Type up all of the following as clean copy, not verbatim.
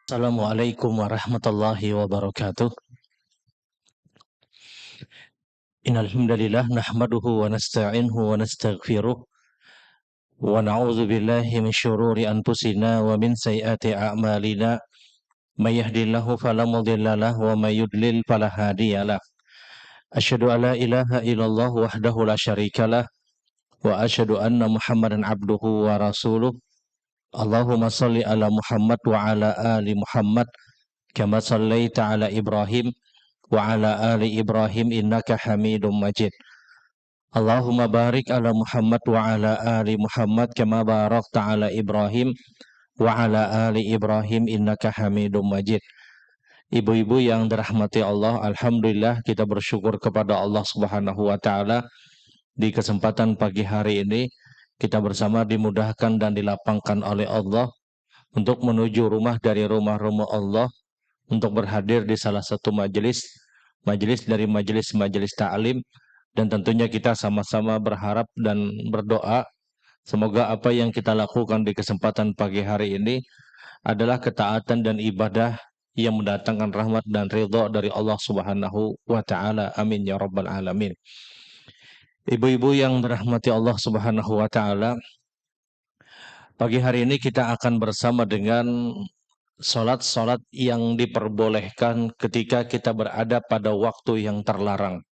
Assalamualaikum warahmatullahi wabarakatuh. Innal hamdalillah nahmaduhu wa nasta'inuhu wa nastaghfiruh wa na'udzu billahi min syururi anfusina wa min sayyiati a'malina. May yahdihillahu fala mudhillalah wa may yudlil fala hadiyalah. Asyhadu an la ilaha illallah wahdahu la syarikalah wa asyhadu anna Muhammadan abduhu wa rasuluh. Allahumma shalli ala Muhammad wa ala ali Muhammad kama shallaita ala Ibrahim wa ala ali Ibrahim innaka Hamidum Majid. Allahumma barik ala Muhammad wa ala ali Muhammad kama barakta ala Ibrahim wa ala ali Ibrahim innaka Hamidum Majid. Ibu-ibu yang dirahmati Allah, alhamdulillah kita bersyukur kepada Allah Subhanahu wa taala di kesempatan pagi hari ini kita bersama dimudahkan dan dilapangkan oleh Allah untuk menuju rumah dari rumah-rumah Allah untuk berhadir di salah satu majelis dari majelis ta'lim. Dan tentunya kita sama-sama berharap dan berdoa semoga apa yang kita lakukan di kesempatan pagi hari ini adalah ketaatan dan ibadah yang mendatangkan rahmat dan ridha dari Allah Subhanahu wa taala. Amin ya rabbal alamin. Ibu-ibu yang dirahmati Allah Subhanahu wa taala, pagi hari ini kita akan bersama dengan salat-salat yang diperbolehkan ketika kita berada pada waktu yang terlarang.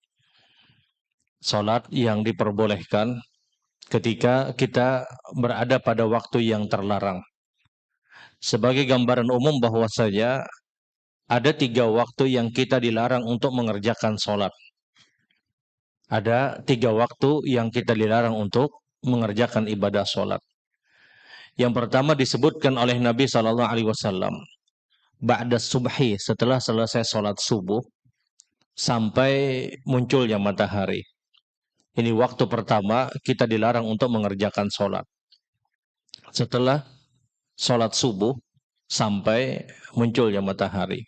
Salat yang diperbolehkan ketika kita berada pada waktu yang terlarang. Sebagai gambaran umum bahwasanya ada 3 waktu yang kita dilarang untuk mengerjakan sholat. Ada 3 waktu yang kita dilarang untuk mengerjakan ibadah sholat. Yang pertama disebutkan oleh Nabi SAW, ba'da subhi, setelah selesai sholat subuh sampai munculnya matahari. Ini waktu pertama kita dilarang untuk mengerjakan sholat. Setelah sholat subuh sampai munculnya matahari.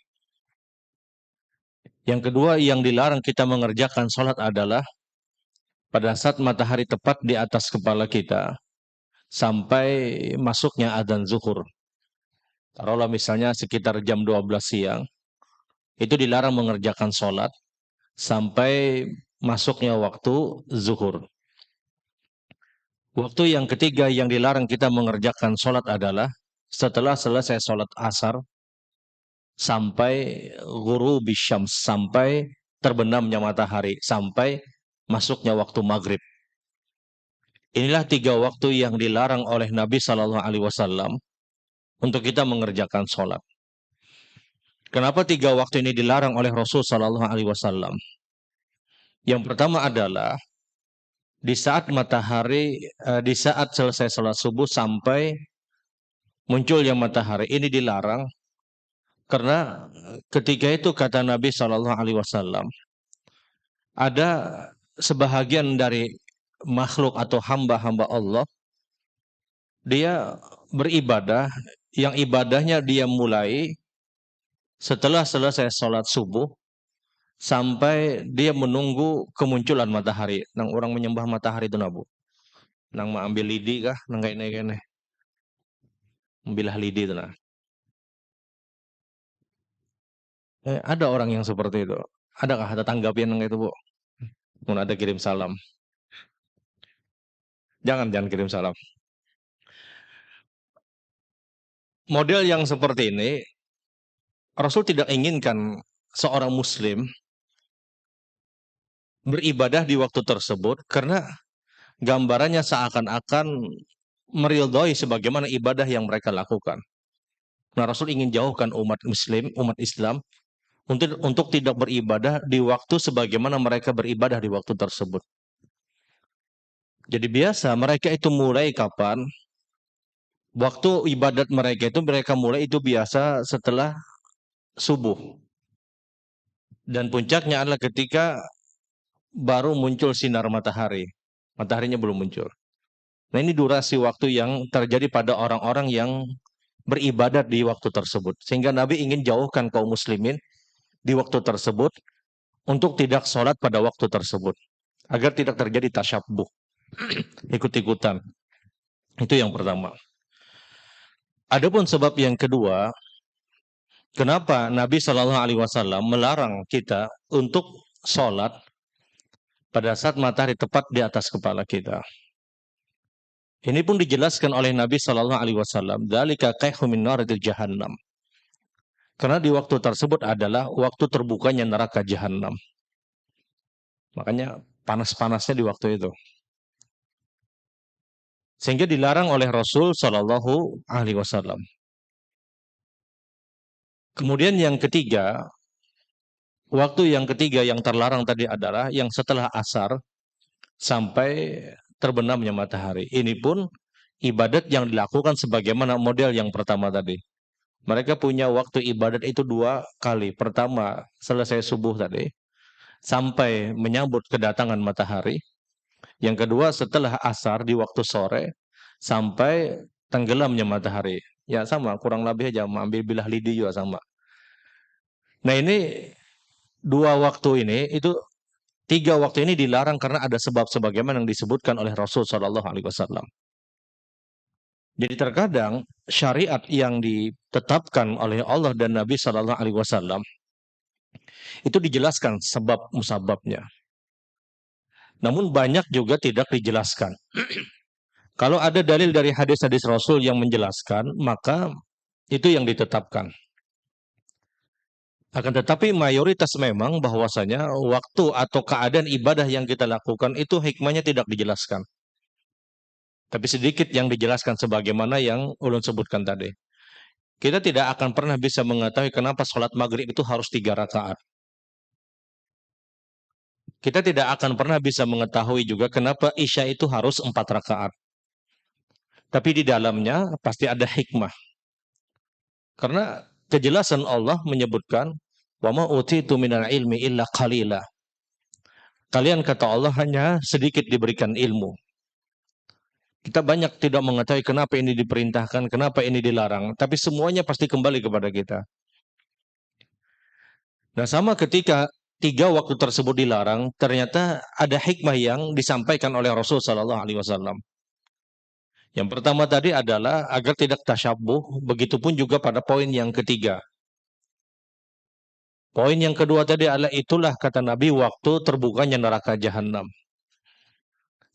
Yang kedua yang dilarang kita mengerjakan sholat adalah pada saat matahari tepat di atas kepala kita sampai masuknya adzan zuhur. Taruhlah misalnya sekitar jam 12 siang, itu dilarang mengerjakan sholat sampai masuknya waktu zuhur. Waktu yang ketiga yang dilarang kita mengerjakan sholat adalah setelah selesai sholat asar sampai ghurubi syams, sampai terbenamnya matahari, sampai masuknya waktu maghrib. Inilah 3 waktu yang dilarang oleh Nabi SAW untuk kita mengerjakan sholat. Kenapa 3 waktu ini dilarang oleh Rasul SAW? Yang pertama adalah di saat matahari, di saat selesai sholat subuh sampai munculnya matahari, ini dilarang karena ketika itu kata Nabi SAW, ada sebahagian dari makhluk atau hamba-hamba Allah, dia beribadah, yang ibadahnya dia mulai setelah selesai sholat subuh sampai dia menunggu kemunculan matahari. Nang orang menyembah matahari itu nabu. Nang ambil lidi kah? Nang kene membilah lidi itu nah. Ada orang yang seperti itu. Adakah ada tanggapan yang itu, Bu? Mun ada kirim salam. Jangan kirim salam. Model yang seperti ini Rasul tidak inginkan seorang muslim beribadah di waktu tersebut karena gambarannya seakan-akan meridhoi sebagaimana ibadah yang mereka lakukan. Nah, Rasul ingin jauhkan umat muslim, umat Islam untuk tidak beribadah di waktu sebagaimana mereka beribadah di waktu tersebut. Jadi biasa mereka itu mulai kapan? Waktu ibadat mereka itu mereka mulai itu biasa setelah subuh. Dan puncaknya adalah ketika baru muncul sinar matahari. Mataharinya belum muncul. Nah, ini durasi waktu yang terjadi pada orang-orang yang beribadat di waktu tersebut. Sehingga Nabi ingin jauhkan kaum muslimin di waktu tersebut untuk tidak sholat pada waktu tersebut. Agar tidak terjadi tasyabuh. Ikut-ikutan. Itu yang pertama. Adapun sebab yang kedua, Kenapa Nabi Shallallahu Alaihi Wasallam melarang kita untuk sholat pada saat matahari tepat di atas kepala kita? Ini pun dijelaskan oleh Nabi Shallallahu Alaihi Wasallam. Dzalika kaihu min naridil jahannam. Karena di waktu tersebut adalah waktu terbukanya neraka jahanam. Makanya panas-panasnya di waktu itu. Sehingga dilarang oleh Rasul Shallallahu Alaihi Wasallam. Kemudian yang ketiga, waktu yang ketiga yang terlarang tadi adalah yang setelah asar sampai terbenamnya matahari. Ini pun ibadat yang dilakukan sebagaimana model yang pertama tadi. Mereka punya waktu ibadat itu 2 kali. Pertama, selesai subuh tadi, sampai menyambut kedatangan matahari. Yang kedua, setelah asar di waktu sore, sampai tenggelamnya matahari. Ya sama, kurang lebih aja, ambil bilah lidi juga sama. Nah ini 2 waktu ini, itu 3 waktu ini dilarang karena ada sebab sebagaimana yang disebutkan oleh Rasul Shallallahu Alaihi Wasallam. Jadi terkadang syariat yang ditetapkan oleh Allah dan Nabi Shallallahu Alaihi Wasallam itu dijelaskan sebab musababnya. Namun banyak juga tidak dijelaskan. Kalau ada dalil dari hadis-hadis Rasul yang menjelaskan, maka itu yang ditetapkan. Akan tetapi mayoritas memang bahwasanya waktu atau keadaan ibadah yang kita lakukan itu hikmahnya tidak dijelaskan. Tapi sedikit yang dijelaskan sebagaimana yang ulun sebutkan tadi. Kita tidak akan pernah bisa mengetahui kenapa sholat maghrib itu harus 3 rakaat. Kita tidak akan pernah bisa mengetahui juga kenapa isya itu harus 4 rakaat. Tapi di dalamnya pasti ada hikmah. Karena kejelasan Allah menyebutkan, wa ma utitu minal ilmi illa qalila. Kalian kata Allah hanya sedikit diberikan ilmu. Kita banyak tidak mengetahui kenapa ini diperintahkan, kenapa ini dilarang, tapi semuanya pasti kembali kepada kita. Nah, sama ketika 3 waktu tersebut dilarang, ternyata ada hikmah yang disampaikan oleh Rasul Sallallahu Alaihi Wasallam. Yang pertama tadi adalah agar tidak tasyabuh, begitupun juga pada poin yang ketiga. Poin yang kedua tadi adalah itulah kata Nabi waktu terbukanya neraka jahanam.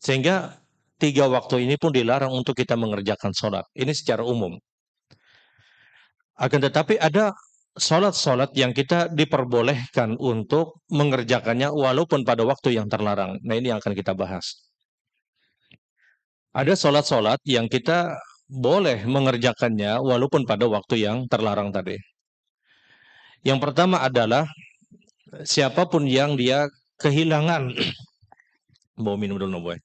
Sehingga 3 waktu ini pun dilarang untuk kita mengerjakan sholat. Ini secara umum. Akan tetapi ada sholat-sholat yang kita diperbolehkan untuk mengerjakannya walaupun pada waktu yang terlarang. Nah ini yang akan kita bahas. Ada sholat-sholat yang kita boleh mengerjakannya walaupun pada waktu yang terlarang tadi. Yang pertama adalah siapapun yang dia kehilangan. Bawa minum dulu boy.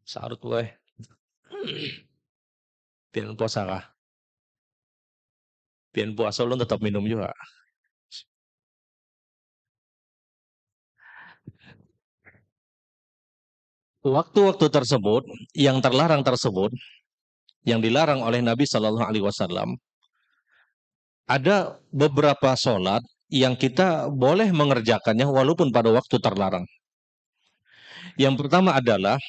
Sarut boy. Pian puasa kah? Pian puasa lu tetap minum juga. Waktu-waktu tersebut yang terlarang tersebut yang dilarang oleh Nabi Shallallahu Alaihi Wasallam ada beberapa sholat yang kita boleh mengerjakannya walaupun pada waktu terlarang. Yang pertama adalah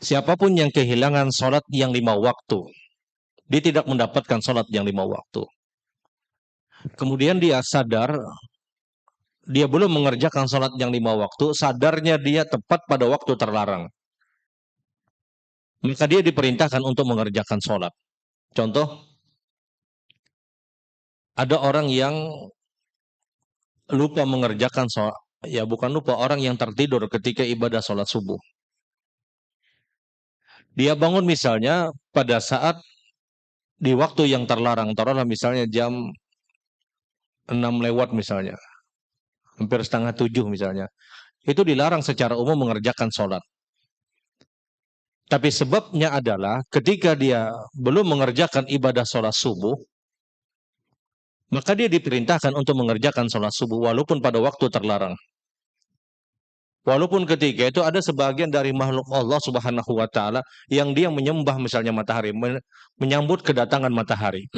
siapapun yang kehilangan sholat yang 5 waktu, dia tidak mendapatkan sholat yang 5 waktu. Kemudian dia sadar dia belum mengerjakan sholat yang 5 waktu, sadarnya dia tepat pada waktu terlarang. Maka dia diperintahkan untuk mengerjakan sholat. Contoh, ada orang yang lupa mengerjakan sholat, ya bukan lupa, orang yang tertidur ketika ibadah sholat subuh. Dia bangun misalnya pada saat di waktu yang terlarang, taruhlah misalnya jam 6 lewat misalnya, hampir setengah 7 misalnya. Itu dilarang secara umum mengerjakan sholat. Tapi sebabnya adalah ketika dia belum mengerjakan ibadah sholat subuh, maka dia diperintahkan untuk mengerjakan sholat subuh walaupun pada waktu terlarang. Walaupun ketika itu ada sebagian dari makhluk Allah Subhanahu wa taala yang dia menyembah misalnya matahari, menyambut kedatangan matahari.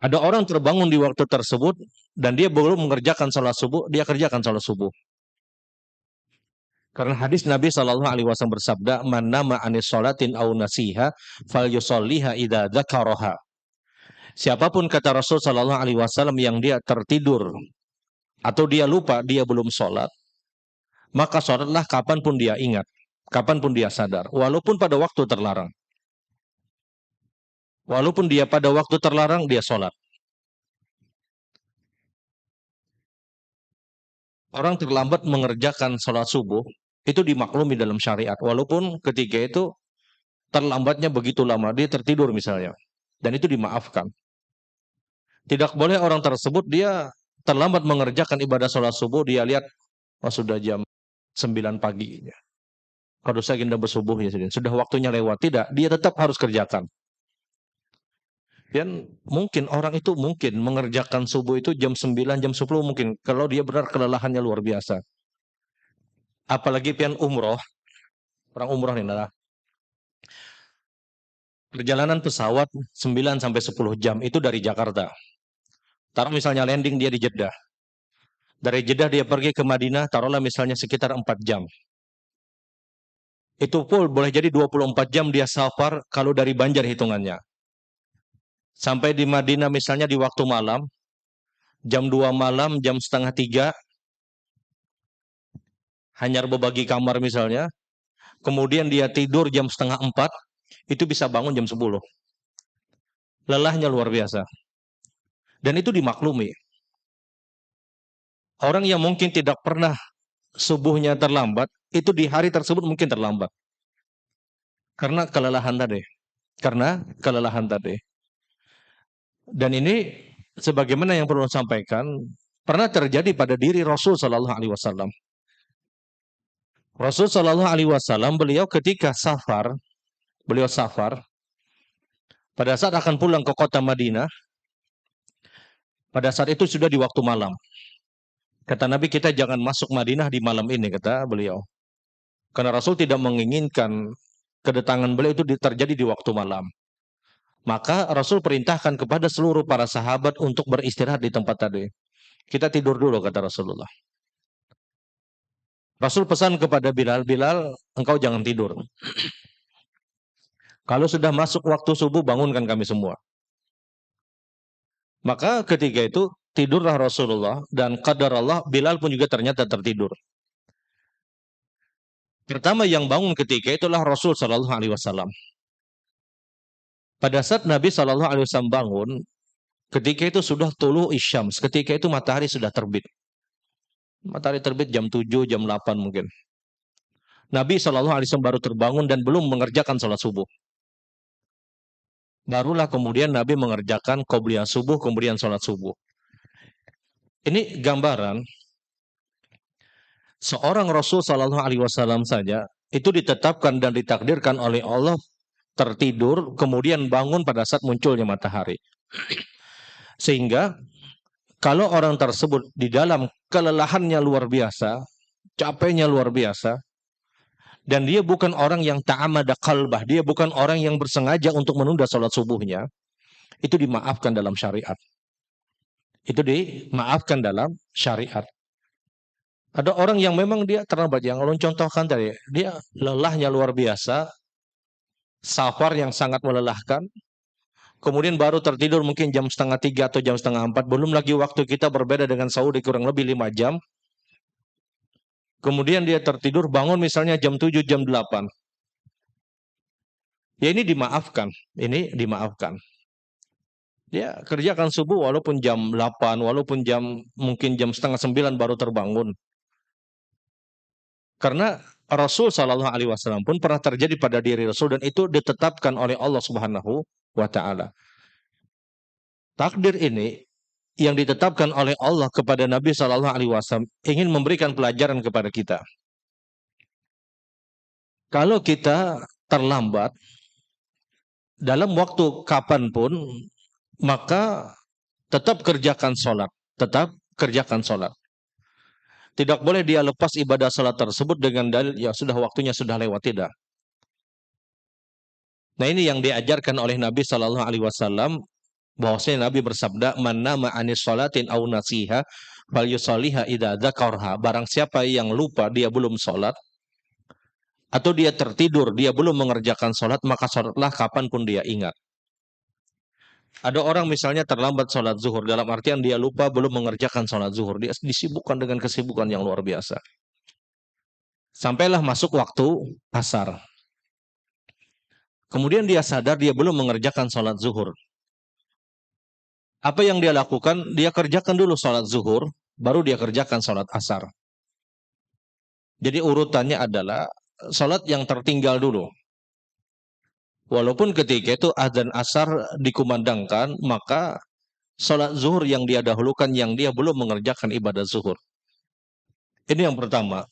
Ada orang terbangun di waktu tersebut dan dia belum mengerjakan sholat subuh, dia kerjakan sholat subuh. Karena hadis Nabi Shallallahu Alaihi Wasallam bersabda, "Man nama anis sholatin au nasiha, fal yusolliha idza dzakaraha." Siapapun kata Rasul Shallallahu Alaihi Wasallam yang dia tertidur atau dia lupa dia belum sholat, maka sholatlah kapanpun dia ingat, kapanpun dia sadar, walaupun pada waktu terlarang. Walaupun dia pada waktu terlarang, dia sholat. Orang terlambat mengerjakan sholat subuh, itu dimaklumi dalam syariat. Walaupun ketika itu terlambatnya begitu lama, dia tertidur misalnya. Dan itu dimaafkan. Tidak boleh orang tersebut dia terlambat mengerjakan ibadah sholat subuh, dia lihat, oh sudah jam 9 pagi. Kalau saya ingin bersubuh ya sudah waktunya lewat. Tidak, dia tetap harus kerjakan. Dan mungkin orang itu mungkin mengerjakan subuh itu jam 9, jam 10 mungkin. Kalau dia benar kelelahannya luar biasa. Apalagi pian umroh, orang umroh ini adalah perjalanan pesawat 9 sampai 10 jam itu dari Jakarta. Taruh misalnya landing dia di Jeddah. Dari Jeddah dia pergi ke Madinah, taruhlah misalnya sekitar 4 jam. Itu pun boleh jadi 24 jam dia safar kalau dari Banjar hitungannya. Sampai di Madinah misalnya di waktu malam, jam 2 malam, jam setengah 3, hanya berbagi kamar misalnya, kemudian dia tidur jam setengah 4, itu bisa bangun jam 10. Lelahnya luar biasa. Dan itu dimaklumi. Orang yang mungkin tidak pernah subuhnya terlambat, itu di hari tersebut mungkin terlambat. Karena kelelahan tadi. Karena kelelahan tadi. Dan ini sebagaimana yang perlu sampaikan, pernah terjadi pada diri Rasul Shallallahu Alaihi Wasallam. Rasul Shallallahu Alaihi Wasallam beliau ketika safar, pada saat akan pulang ke kota Madinah, pada saat itu sudah di waktu malam. Kata Nabi, kita jangan masuk Madinah di malam ini, kata beliau. Karena Rasul tidak menginginkan kedatangan beliau itu terjadi di waktu malam. Maka Rasul perintahkan kepada seluruh para sahabat untuk beristirahat di tempat tadi. Kita tidur dulu, kata Rasulullah. Rasul pesan kepada Bilal, Bilal, engkau jangan tidur. Kalau sudah masuk waktu subuh, bangunkan kami semua. Maka ketika itu, tidurlah Rasulullah, dan qadar Allah, Bilal pun juga ternyata tertidur. Pertama yang bangun ketika itulah Rasul Shallallahu Alaihi Wasallam. Pada saat Nabi Shallallahu Alaihi Wasallam bangun, ketika itu sudah tulu'u isyams, ketika itu matahari sudah terbit. Matahari terbit jam 7, jam 8 mungkin. Nabi Shallallahu Alaihi Wasallam baru terbangun dan belum mengerjakan sholat subuh. Barulah kemudian Nabi mengerjakan qobliyah subuh, kemudian sholat subuh. Ini gambaran seorang Rasul Shallallahu Alaihi Wasallam saja itu ditetapkan dan ditakdirkan oleh Allah tertidur, kemudian bangun pada saat munculnya matahari. Sehingga kalau orang tersebut di dalam kelelahannya luar biasa, capeknya luar biasa, dan dia bukan orang yang ta'amada qalbah, dia bukan orang yang bersengaja untuk menunda sholat subuhnya, itu dimaafkan dalam syariat. Itu dimaafkan dalam syariat. Ada orang yang memang dia terlambat, yang ulun contohkan tadi, dia lelahnya luar biasa, safar yang sangat melelahkan, kemudian baru tertidur mungkin jam setengah 3 atau jam setengah 4, belum lagi waktu kita berbeda dengan Saudi kurang lebih 5 jam, kemudian dia tertidur, bangun misalnya jam 7, jam 8. Ya ini dimaafkan, Dia kerjakan subuh walaupun jam 8, walaupun mungkin jam setengah 9 baru terbangun. Karena Rasul Shallallahu Alaihi Wasallam pun pernah terjadi pada diri Rasul dan itu ditetapkan oleh Allah Subhanahu wa Ta'ala. Takdir ini yang ditetapkan oleh Allah kepada Nabi Shallallahu Alaihi Wasallam ingin memberikan pelajaran kepada kita. Kalau kita terlambat dalam waktu kapanpun, maka tetap kerjakan sholat. Tidak boleh dia lepas ibadah sholat tersebut dengan dalil ya sudah waktunya sudah lewat, tidak. Nah ini yang diajarkan oleh Nabi Shallallahu Alaihi Wasallam, bahwasanya Nabi bersabda, man nama anis sholatin au nasiha fal yusalliha idza dzakarha. Barang siapa yang lupa dia belum sholat atau dia tertidur dia belum mengerjakan sholat, maka sholatlah kapanpun dia ingat. Ada orang misalnya terlambat sholat zuhur, dalam artian dia lupa belum mengerjakan sholat zuhur. Dia disibukkan dengan kesibukan yang luar biasa. Sampailah masuk waktu asar. Kemudian dia sadar dia belum mengerjakan sholat zuhur. Apa yang dia lakukan? Dia kerjakan dulu sholat zuhur, baru dia kerjakan sholat asar. Jadi urutannya adalah sholat yang tertinggal dulu. Walaupun ketika itu azan asar dikumandangkan, maka sholat zuhur yang dia dahulukan, yang dia belum mengerjakan ibadah zuhur. Ini yang pertama.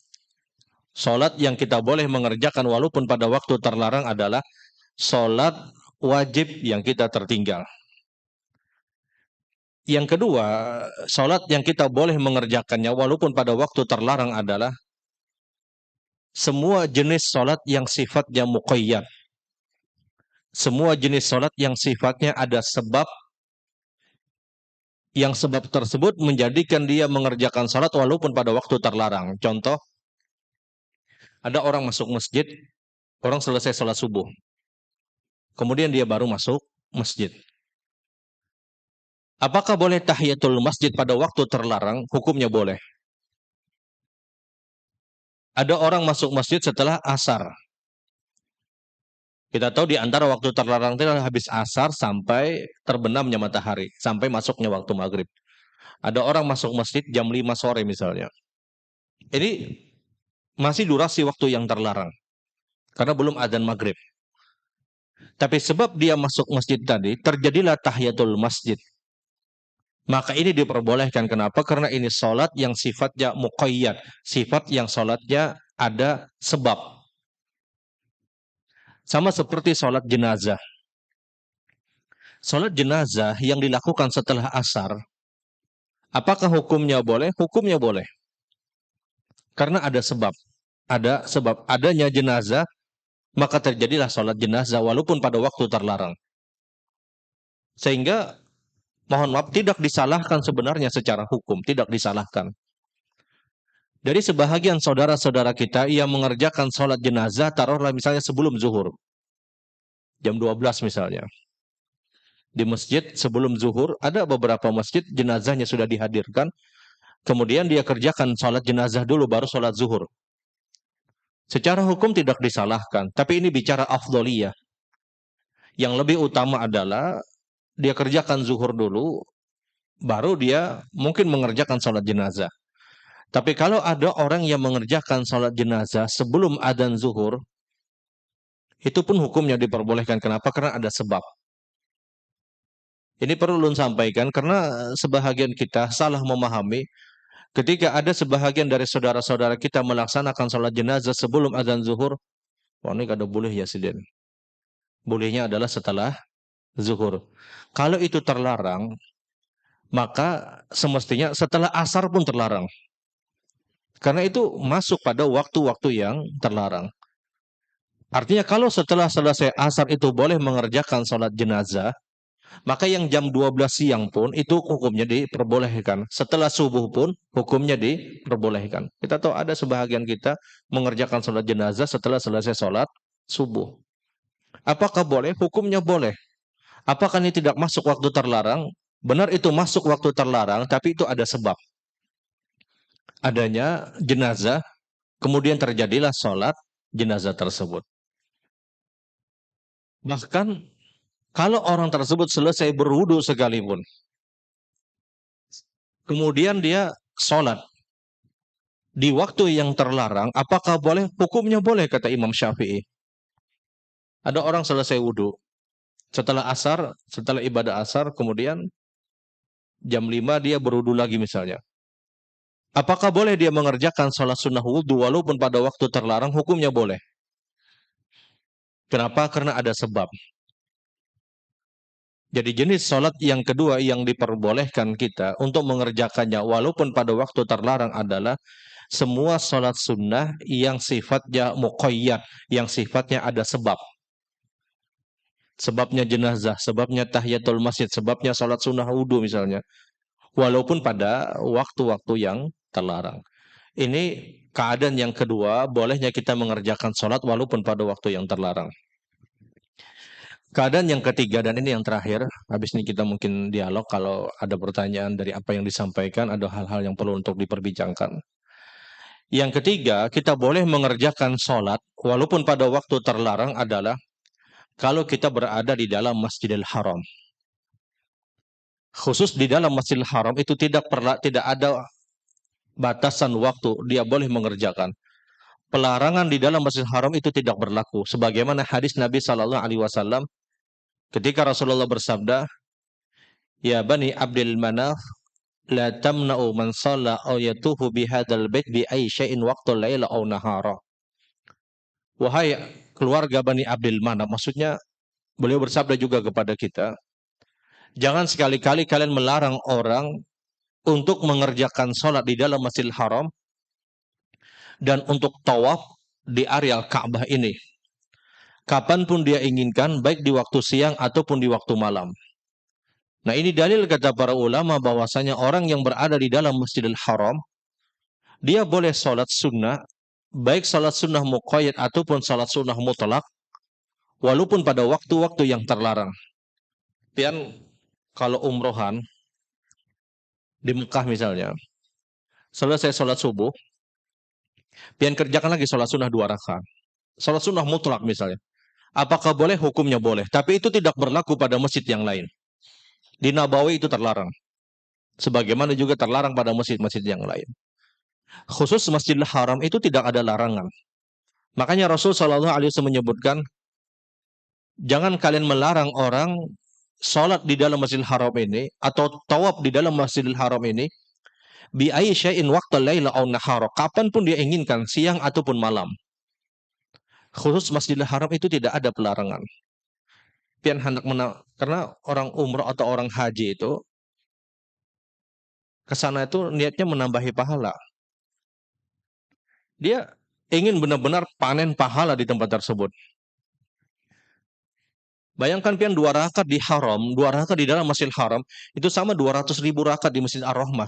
Sholat yang kita boleh mengerjakan walaupun pada waktu terlarang adalah sholat wajib yang kita tertinggal. Yang kedua, sholat yang kita boleh mengerjakannya walaupun pada waktu terlarang adalah semua jenis sholat yang sifatnya muqayyad. Semua jenis sholat yang sifatnya ada sebab, yang sebab tersebut menjadikan dia mengerjakan sholat walaupun pada waktu terlarang. Contoh, ada orang masuk masjid, orang selesai sholat subuh. Kemudian dia baru masuk masjid. Apakah boleh tahiyatul masjid pada waktu terlarang? Hukumnya boleh. Ada orang masuk masjid setelah asar. Kita tahu di antara waktu terlarang itu adalah habis asar sampai terbenamnya matahari, sampai masuknya waktu maghrib. Ada orang masuk masjid jam 5 sore misalnya. Ini masih durasi waktu yang terlarang, karena belum adzan maghrib. Tapi sebab dia masuk masjid tadi, terjadilah tahiyatul masjid. Maka ini diperbolehkan. Kenapa? Karena ini sholat yang sifatnya muqayyad, sifat yang sholatnya ada sebab. Sama seperti sholat jenazah. Sholat jenazah yang dilakukan setelah asar, apakah hukumnya boleh? Hukumnya boleh. Karena ada sebab. Ada sebab. Adanya jenazah, maka terjadilah sholat jenazah walaupun pada waktu terlarang. Sehingga, mohon maaf, tidak disalahkan sebenarnya secara hukum. Tidak disalahkan. Dari sebahagian saudara-saudara kita yang mengerjakan sholat jenazah, taruhlah misalnya sebelum zuhur. Jam 12 misalnya. Di masjid sebelum zuhur, ada beberapa masjid jenazahnya sudah dihadirkan. Kemudian dia kerjakan sholat jenazah dulu, baru sholat zuhur. Secara hukum tidak disalahkan. Tapi ini bicara afdoliyah. Yang lebih utama adalah dia kerjakan zuhur dulu, baru dia mungkin mengerjakan sholat jenazah. Tapi kalau ada orang yang mengerjakan sholat jenazah sebelum adzan zuhur, itu pun hukumnya diperbolehkan. Kenapa? Karena ada sebab. Ini perlu ulun sampaikan karena sebahagian kita salah memahami ketika ada sebahagian dari saudara-saudara kita melaksanakan sholat jenazah sebelum adzan zuhur. Wah, ini kada boleh ya Siden. Bolehnya adalah setelah zuhur. Kalau itu terlarang, maka semestinya setelah asar pun terlarang. Karena itu masuk pada waktu-waktu yang terlarang. Artinya kalau setelah selesai asar itu boleh mengerjakan sholat jenazah, maka yang jam 12 siang pun itu hukumnya diperbolehkan. Setelah subuh pun hukumnya diperbolehkan. Kita tahu ada sebahagian kita mengerjakan sholat jenazah setelah selesai sholat subuh. Apakah boleh? Hukumnya boleh. Apakah ini tidak masuk waktu terlarang? Benar itu masuk waktu terlarang, tapi itu ada sebab. Adanya jenazah, kemudian terjadilah sholat jenazah tersebut. Bahkan kalau orang tersebut selesai berwudu sekalipun, kemudian dia sholat di waktu yang terlarang, apakah boleh? Hukumnya boleh, kata Imam Syafi'i. Ada orang selesai wudu, setelah asar, setelah ibadah asar, kemudian jam 5 dia berwudu lagi misalnya. Apakah boleh dia mengerjakan sholat sunnah wudu walaupun pada waktu terlarang? Hukumnya boleh. Kenapa? Karena ada sebab. Jadi jenis sholat yang kedua yang diperbolehkan kita untuk mengerjakannya walaupun pada waktu terlarang adalah semua sholat sunnah yang sifatnya muqayyad, yang sifatnya ada sebab. Sebabnya jenazah, sebabnya tahiyatul masjid, sebabnya sholat sunnah wudu misalnya. Walaupun pada waktu-waktu yang terlarang. Ini keadaan yang kedua, bolehnya kita mengerjakan sholat walaupun pada waktu yang terlarang. Keadaan yang ketiga, dan ini yang terakhir, habis ini kita mungkin dialog kalau ada pertanyaan dari apa yang disampaikan, ada hal-hal yang perlu untuk diperbincangkan. Yang ketiga, kita boleh mengerjakan sholat, walaupun pada waktu terlarang adalah kalau kita berada di dalam Masjidil Haram. Khusus di dalam Masjidil Haram itu tidak ada batasan waktu, dia boleh mengerjakan. Pelarangan di dalam Masjidil Haram itu tidak berlaku. Sebagaimana hadis Nabi SAW ketika Rasulullah bersabda, Ya Bani Abdul Manaf, la tamna'u man shalla aw yatufu bihadzal bait bi ayyi syai'in waqtul laila aw nahara. Wahai keluarga Bani Abdul Manaf, maksudnya beliau bersabda juga kepada kita, jangan sekali-kali kalian melarang orang untuk mengerjakan sholat di dalam Masjidil Haram dan untuk tawaf di areal Ka'bah ini. Kapanpun dia inginkan, baik di waktu siang ataupun di waktu malam. Nah, ini dalil kata para ulama bahwasanya orang yang berada di dalam Masjidil Haram, dia boleh sholat sunnah, baik sholat sunnah muqayyad ataupun sholat sunnah mutlak, walaupun pada waktu-waktu yang terlarang. Pian kalau umrohan di Mekah misalnya, selesai sholat subuh, pian kerjakan lagi sholat sunnah 2 rakaat. Sholat sunnah mutlak misalnya. Apakah boleh? Hukumnya boleh. Tapi itu tidak berlaku pada masjid yang lain. Di Nabawi itu terlarang. Sebagaimana juga terlarang pada masjid-masjid yang lain. Khusus Masjidil Haram itu tidak ada larangan. Makanya Rasul Shallallahu Alaihi Wasallam menyebutkan, jangan kalian melarang orang sholat di dalam Masjidil Haram ini atau tawaf di dalam Masjidil Haram ini bi aisya'in waqtal laila aw nahara, kapanpun dia inginkan, siang ataupun malam. Khusus Masjidil Haram itu tidak ada pelarangan. Pian hendak karena orang umrah atau orang haji itu ke sana itu niatnya menambahi pahala. Dia ingin benar-benar panen pahala di tempat tersebut. Bayangkan pian 2 rakaat di haram, 2 rakaat di dalam Masjidil Haram, itu sama 200.000 rakaat di Masjid Ar-Rahmah.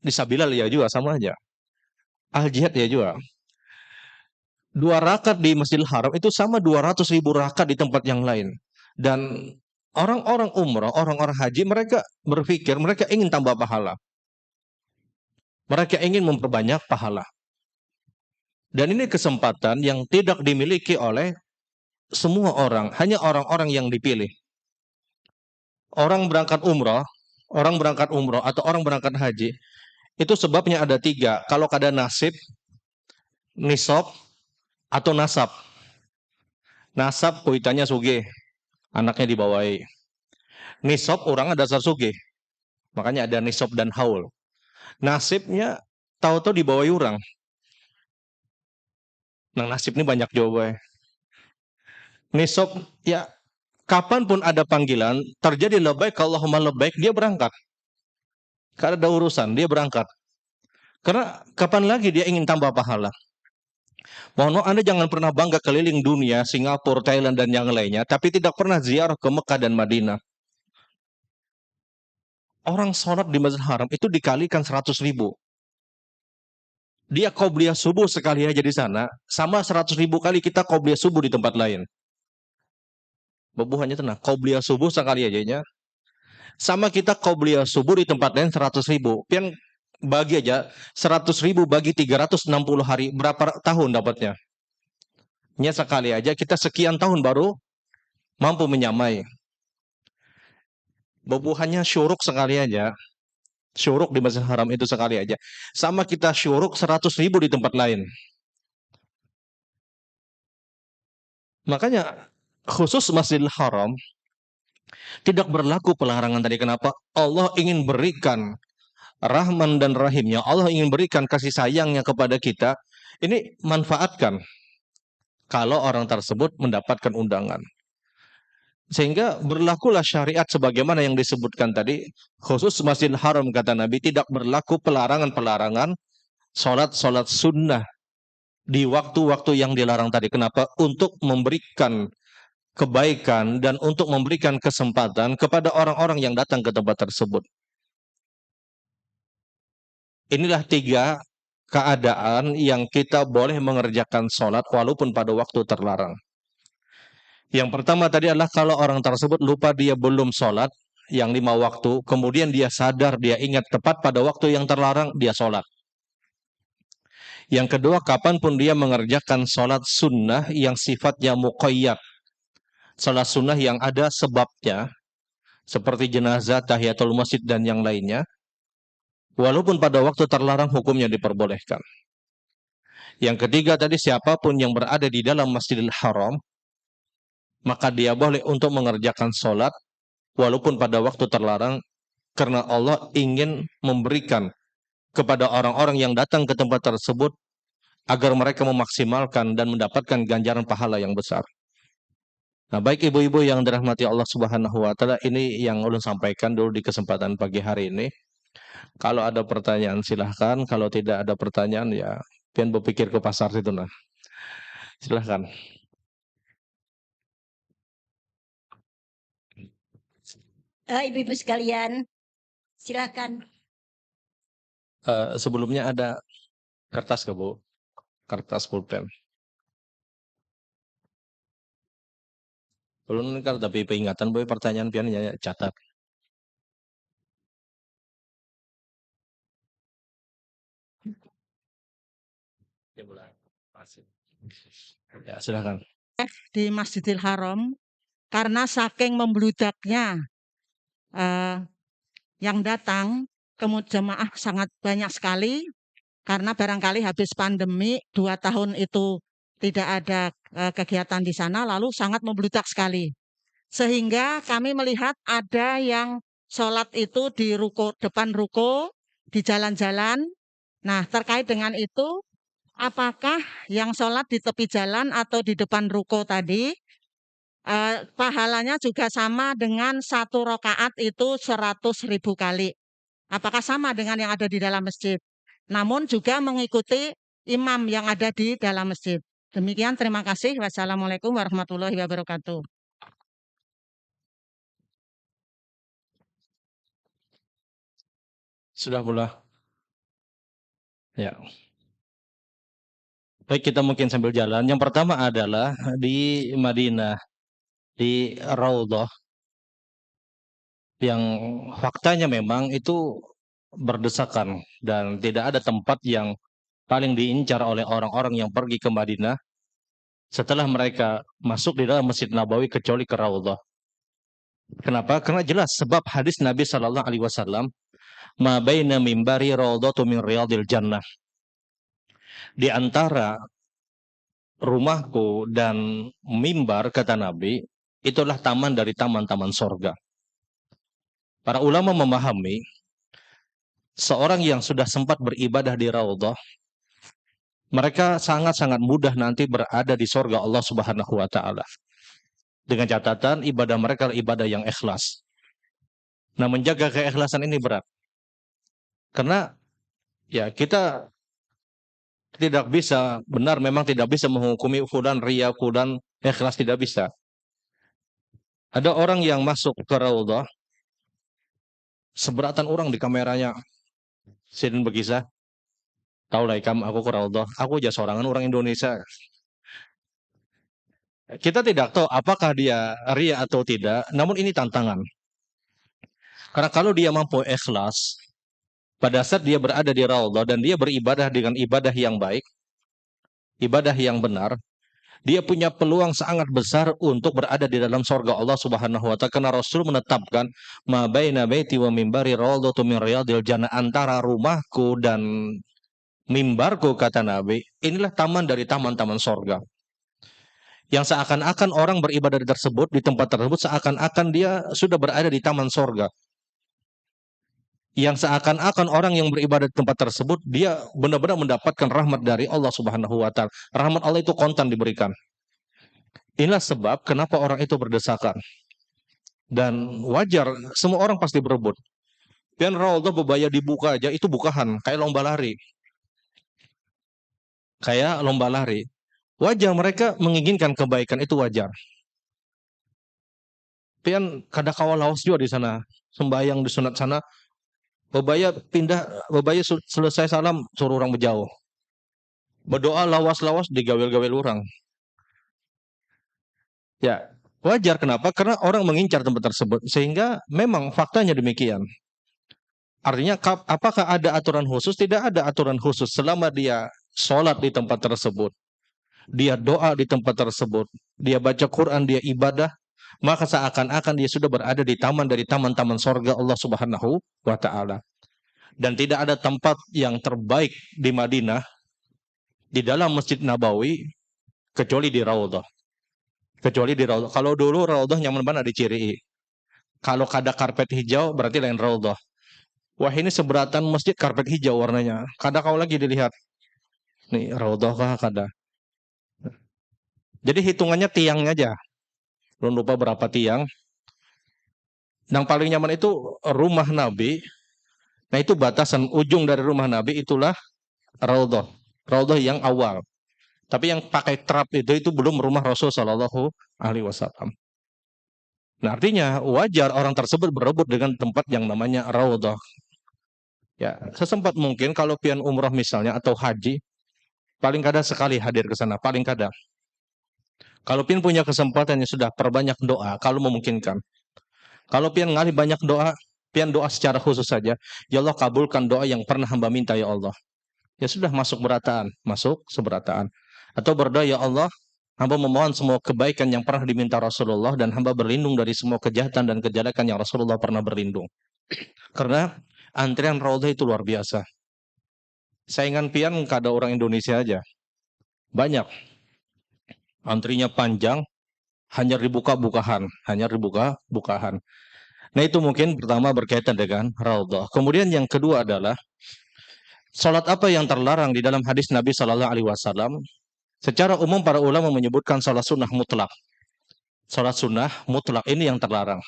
Di Sabilal ya juga sama aja. Al-Jihad ya juga. 2 rakaat di Masjidil Haram itu sama 200.000 rakaat di tempat yang lain. Dan orang-orang umrah, orang-orang haji, mereka berpikir, mereka ingin tambah pahala. Mereka ingin memperbanyak pahala. Dan ini kesempatan yang tidak dimiliki oleh semua orang, hanya orang-orang yang dipilih. Orang berangkat umrah atau orang berangkat haji, itu sebabnya ada 3. Kalau kada nasib, nisab, atau nasab. Nasab kuitannya sugih, anaknya dibawahi. Nisab orang dasar sugih, makanya ada nisab dan haul. Nasibnya tahu-tahu dibawahi orang. Nah, nasib ini banyak jawabannya. Nisab, ya kapanpun ada panggilan, terjadi labbaik Allahumma labbaik, dia berangkat. Karena ada urusan, dia berangkat. Karena kapan lagi dia ingin tambah pahala? Mohon maaf, Anda jangan pernah bangga keliling dunia, Singapura, Thailand, dan yang lainnya, tapi tidak pernah ziarah ke Mekah dan Madinah. Orang sholat di Masjidil Haram itu dikalikan 100.000. Dia qobliyah subuh sekali aja di sana, sama 100.000 kali kita qobliyah subuh di tempat lain. Bebuhannya tenang, qobliyah subuh sekali aja, sama kita qobliyah subuh di tempat lain 100.000. Pian bagi aja 100.000 bagi 360 hari, berapa tahun dapatnya? Nya sekali aja kita sekian tahun baru mampu menyamai. Bebuhannya syuruk sekali aja. Syuruk di Masjidil Haram itu sekali aja. Sama kita syuruk 100.000 di tempat lain. Makanya khusus Masjidil Haram tidak berlaku pelarangan tadi. Kenapa? Allah ingin berikan Rahman dan Rahimnya. Allah ingin berikan kasih sayangnya kepada kita. Ini manfaatkan kalau orang tersebut mendapatkan undangan. Sehingga berlakulah syariat sebagaimana yang disebutkan tadi. Khusus Masjidil Haram kata Nabi tidak berlaku pelarangan-pelarangan sholat-sholat sunnah di waktu-waktu yang dilarang tadi. Kenapa? Untuk memberikan kebaikan dan untuk memberikan kesempatan kepada orang-orang yang datang ke tempat tersebut. Inilah 3 keadaan yang kita boleh mengerjakan sholat walaupun pada waktu terlarang. Yang pertama tadi adalah kalau orang tersebut lupa dia belum sholat yang 5 waktu, kemudian dia sadar, dia ingat tepat pada waktu yang terlarang, dia sholat. Yang kedua, kapanpun dia mengerjakan sholat sunnah yang sifatnya muqayyad, sholat sunnah yang ada sebabnya, seperti jenazah, tahiyatul masjid, dan yang lainnya, walaupun pada waktu terlarang hukumnya diperbolehkan. Yang ketiga tadi, siapapun yang berada di dalam Masjidil Haram, maka dia boleh untuk mengerjakan sholat walaupun pada waktu terlarang, karena Allah ingin memberikan kepada orang-orang yang datang ke tempat tersebut agar mereka memaksimalkan dan mendapatkan ganjaran pahala yang besar. Nah, baik ibu-ibu yang dirahmati Allah Subhanahu wa taala, ini yang ulun sampaikan dulu di kesempatan pagi hari ini. Kalau ada pertanyaan silahkan, kalau tidak ada pertanyaan ya pian berpikir ke pasar situ nah. Silahkan. Ibu-ibu sekalian, silakan. Sebelumnya ada kertas ke Bu? Kertas pulpen. Belum kan tapi peringatan boy pertanyaan pian ya catat. Ya boleh. Ya, silakan. Di Masjidil Haram, karena saking membludaknya yang datang, kemudian jemaah sangat banyak sekali, karena barangkali habis pandemi 2 tahun itu tidak ada kegiatan di sana, lalu sangat membludak sekali. Sehingga kami melihat ada yang sholat itu di ruko, depan ruko, di jalan-jalan. Nah, terkait dengan itu, apakah yang sholat di tepi jalan atau di depan ruko tadi, pahalanya juga sama dengan 1 rakaat itu 100.000 kali? Apakah sama dengan yang ada di dalam masjid? Namun juga mengikuti imam yang ada di dalam masjid. Demikian, terima kasih. Wassalamualaikum warahmatullahi wabarakatuh. Sudah pula. Ya. Baik, kita mungkin sambil jalan. Yang pertama adalah di Madinah, di Raudhah, yang faktanya memang itu berdesakan dan tidak ada tempat yang paling diincar oleh orang-orang yang pergi ke Madinah setelah mereka masuk di dalam Masjid Nabawi kecuali ke Raudhah. Kenapa? Karena jelas sebab hadis Nabi Shallallahu Alaihi Wasallam, ma baina mimbari raudhatu min riyadil jannah. Di antara rumahku dan mimbar, kata Nabi, itulah taman dari taman-taman sorga. Para ulama memahami seorang yang sudah sempat beribadah di Raudhah, mereka sangat-sangat mudah nanti berada di sorga Allah Subhanahu wa taala. Dengan catatan ibadah mereka adalah ibadah yang ikhlas. Nah, menjaga keikhlasan ini berat. Karena ya kita tidak bisa, benar memang tidak bisa menghukumi fulan ria, fulan ikhlas, tidak bisa. Ada orang yang masuk ke Raudhah, seberatan orang di kameranya. Sidin berkisah, tahu lah ikam aku ke Raudhah, aku aja sorangan orang Indonesia. Kita tidak tahu apakah dia ria atau tidak, namun ini tantangan. Karena kalau dia mampu ikhlas, pada saat dia berada di Raudhah dan dia beribadah dengan ibadah yang baik, ibadah yang benar, dia punya peluang sangat besar untuk berada di dalam surga Allah Subhanahu wa taala. Karena Rasul menetapkan ma baina baiti wa mimbari raudhatu min riyadil jannah, antara rumahku dan mimbarku, kata Nabi, inilah taman dari taman-taman surga. Yang seakan-akan orang beribadah di tersebut, di tempat tersebut, seakan-akan dia sudah berada di taman surga. Yang seakan-akan orang yang beribadah di tempat tersebut, dia benar-benar mendapatkan rahmat dari Allah Subhanahu wa taala. Rahmat Allah itu kontan diberikan. Inilah sebab kenapa orang itu berdesakan. Dan wajar, semua orang pasti berebut. Dan Raudhah bebaya dibuka aja, itu bukahan, kayak lomba lari. Kayak lomba lari. Wajar mereka menginginkan kebaikan, itu wajar. Pian kada kawal laos juga di sana, sembahyang di sunat sana, bebaya pindah, bebaya selesai salam suruh orang berjauh. Berdoa lawas-lawas digawel-gawel orang. Ya, Wajar, kenapa? Karena orang mengincar tempat tersebut, sehingga memang faktanya demikian. Artinya apakah ada aturan khusus? Tidak ada aturan khusus selama dia sholat di tempat tersebut, dia doa di tempat tersebut, dia baca Quran, dia ibadah, maka seakan-akan dia sudah berada di taman dari taman-taman sorga Allah Subhanahu wa Ta'ala. Dan tidak ada tempat yang terbaik di Madinah, di dalam Masjid Nabawi, kecuali di Raudhah. Kecuali di Raudhah. Kalau dulu Raudhah nyaman mana di Ciri. Kalau ada karpet hijau berarti lain Raudhah. Wah, ini seberatan masjid karpet hijau warnanya. Kada kau lagi dilihat. Nih Raudhah kah kada. Jadi hitungannya tiangnya aja. Belum lupa berapa tiang. Yang paling nyaman itu rumah Nabi. Nah itu batasan ujung dari rumah Nabi itulah Raudhah. Raudhah yang awal. Tapi yang pakai trap itu belum rumah Rasul Shallallahu Alaihi Wasallam. Nah artinya wajar orang tersebut berebut dengan tempat yang namanya Raudhah. Ya sesempat mungkin kalau pian umroh misalnya atau haji, paling kadang sekali hadir ke sana, paling kadang. Kalau pian punya kesempatan yang sudah perbanyak doa, kalau memungkinkan. Kalau pian ngalih banyak doa, pian doa secara khusus saja. Ya Allah kabulkan doa yang pernah hamba minta ya Allah. Ya sudah masuk seberataan. Atau berdoa ya Allah, hamba memohon semua kebaikan yang pernah diminta Rasulullah dan hamba berlindung dari semua kejahatan dan kejelekan yang Rasulullah pernah berlindung. Karena antrian Raudhah itu luar biasa. Saingan pian kada orang Indonesia aja. Banyak. Antrinya panjang, hanya dibuka-bukahan. Nah itu mungkin pertama berkaitan dengan Raudhah. Kemudian yang kedua adalah salat apa yang terlarang di dalam hadis Nabi Shallallahu Alaihi Wasallam. Secara umum para ulama menyebutkan salat sunnah mutlak. Salat sunnah mutlak ini yang terlarang.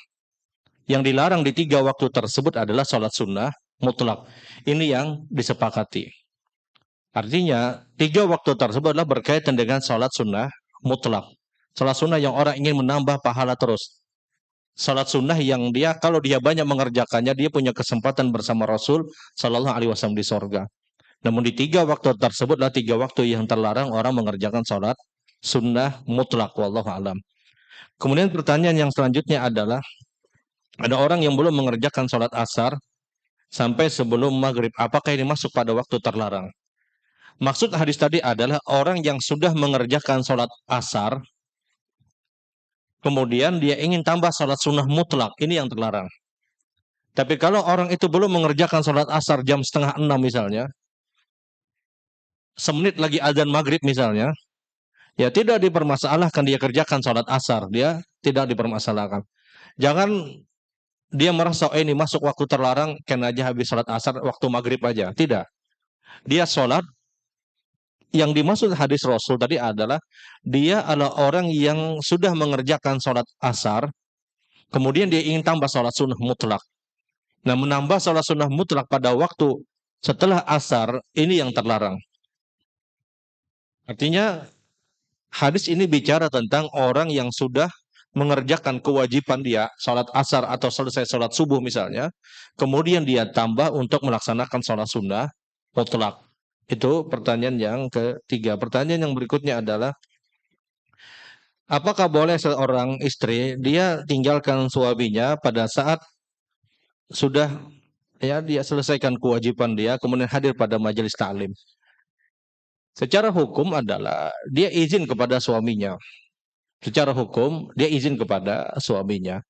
Yang dilarang di 3 waktu tersebut adalah salat sunnah mutlak. Ini yang disepakati. Artinya 3 waktu tersebut adalah berkaitan dengan salat sunnah mutlak. Salat sunnah yang orang ingin menambah pahala terus. Salat sunnah yang dia kalau dia banyak mengerjakannya, dia punya kesempatan bersama Rasul Shallallahu Alaihi Wasallam di sorga. Namun di 3 waktu tersebutlah 3 waktu yang terlarang orang mengerjakan salat sunnah mutlak. Wallahu alam. Kemudian pertanyaan yang selanjutnya adalah ada orang yang belum mengerjakan salat asar sampai sebelum maghrib. Apakah ini masuk pada waktu terlarang? Maksud hadis tadi adalah orang yang sudah mengerjakan salat asar, kemudian dia ingin tambah salat sunnah mutlak. Ini yang terlarang. Tapi kalau orang itu belum mengerjakan salat asar jam 5:30 misalnya, semenit lagi azan maghrib misalnya, ya tidak dipermasalahkan dia kerjakan sholat asar, dia tidak dipermasalahkan. Jangan dia merasa ini masuk waktu terlarang, kena aja habis sholat asar waktu maghrib aja. Tidak. Dia sholat, yang dimaksud hadis Rasul tadi adalah dia adalah orang yang sudah mengerjakan sholat asar, kemudian dia ingin tambah sholat sunnah mutlak. Nah menambah sholat sunnah mutlak pada waktu setelah asar, ini yang terlarang. Artinya hadis ini bicara tentang orang yang sudah mengerjakan kewajiban dia, sholat asar atau selesai sholat subuh misalnya, kemudian dia tambah untuk melaksanakan sholat sunnah mutlak. Itu pertanyaan yang ketiga. Pertanyaan yang berikutnya adalah, apakah boleh seorang istri dia tinggalkan suaminya pada saat sudah ya dia selesaikan kewajiban dia, kemudian hadir pada majelis ta'lim? Secara hukum adalah dia izin kepada suaminya. Secara hukum dia izin kepada suaminya.